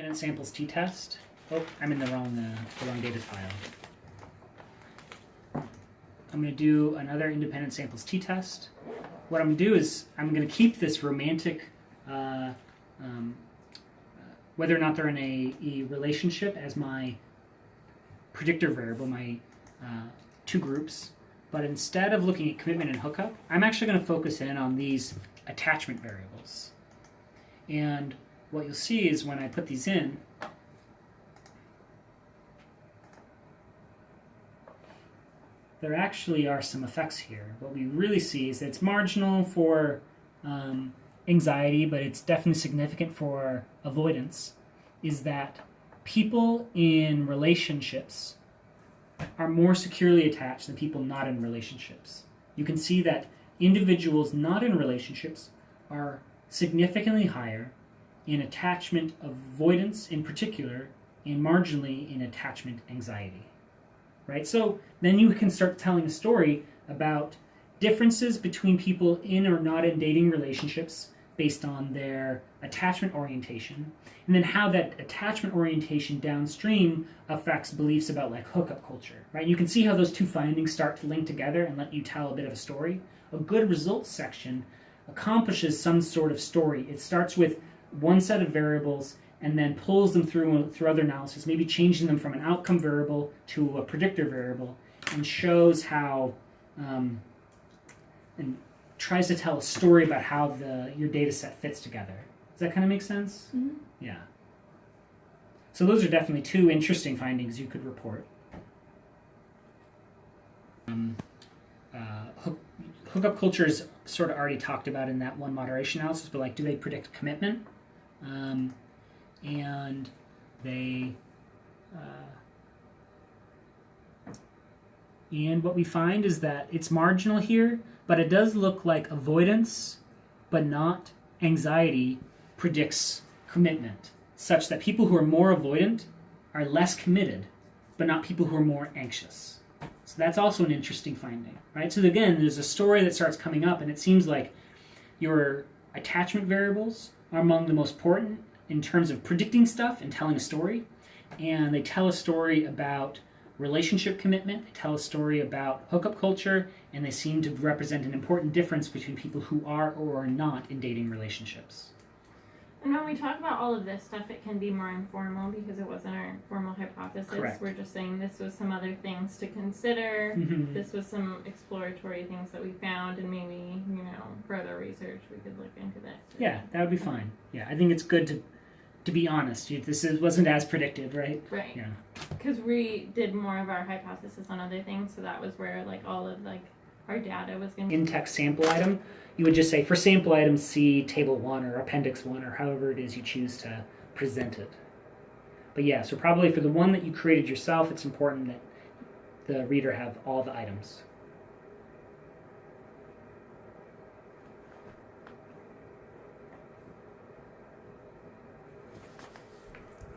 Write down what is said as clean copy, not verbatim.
Independent samples t-test. Oh, I'm in the wrong data file. I'm going to do another independent samples t-test. What I'm going to do is I'm going to keep this romantic, whether or not they're in a relationship as my predictor variable, my two groups. But instead of looking at commitment and hookup, I'm actually going to focus in on these attachment variables. And what you'll see is when I put these in, there actually are some effects here. What we really see is that it's marginal for anxiety, but it's definitely significant for avoidance, is that people in relationships are more securely attached than people not in relationships. You can see that individuals not in relationships are significantly higher in attachment avoidance in particular, and marginally in attachment anxiety. Right? So then you can start telling a story about differences between people in or not in dating relationships based on their attachment orientation, and then how that attachment orientation downstream affects beliefs about like hookup culture. Right? You can see how those two findings start to link together and let you tell a bit of a story. A good results section accomplishes some sort of story. It starts with one set of variables and then pulls them through other analysis, maybe changing them from an outcome variable to a predictor variable, and shows how, and tries to tell a story about how your data set fits together. Does that kind of make sense? Mm-hmm. Yeah. So those are definitely two interesting findings you could report. Hookup culture is sort of already talked about in that one moderation analysis, but like, do they predict commitment? And they, and what we find is that it's marginal here, but it does look like avoidance, but not anxiety, predicts commitment, such that people who are more avoidant are less committed, but not people who are more anxious. So that's also an interesting finding, right? So again, there's a story that starts coming up, and it seems like your attachment variables are among the most important in terms of predicting stuff and telling a story. And they tell a story about relationship commitment, they tell a story about hookup culture, and they seem to represent an important difference between people who are or are not in dating relationships. And when we talk about all of this stuff, it can be more informal because it wasn't our formal hypothesis. Correct. We're just saying this was some other things to consider. Mm-hmm. This was some exploratory things that we found, and maybe, further research, we could look into this. Yeah, that would be fine. Yeah, I think it's good to be honest. Wasn't as predicted, right? Right. Yeah. Because we did more of our hypothesis on other things, so that was where all of our data was going to be. In-text sample item, you would just say, for sample item, see table 1 or appendix 1 or however it is you choose to present it. But yeah, so probably for the one that you created yourself, it's important that the reader have all the items.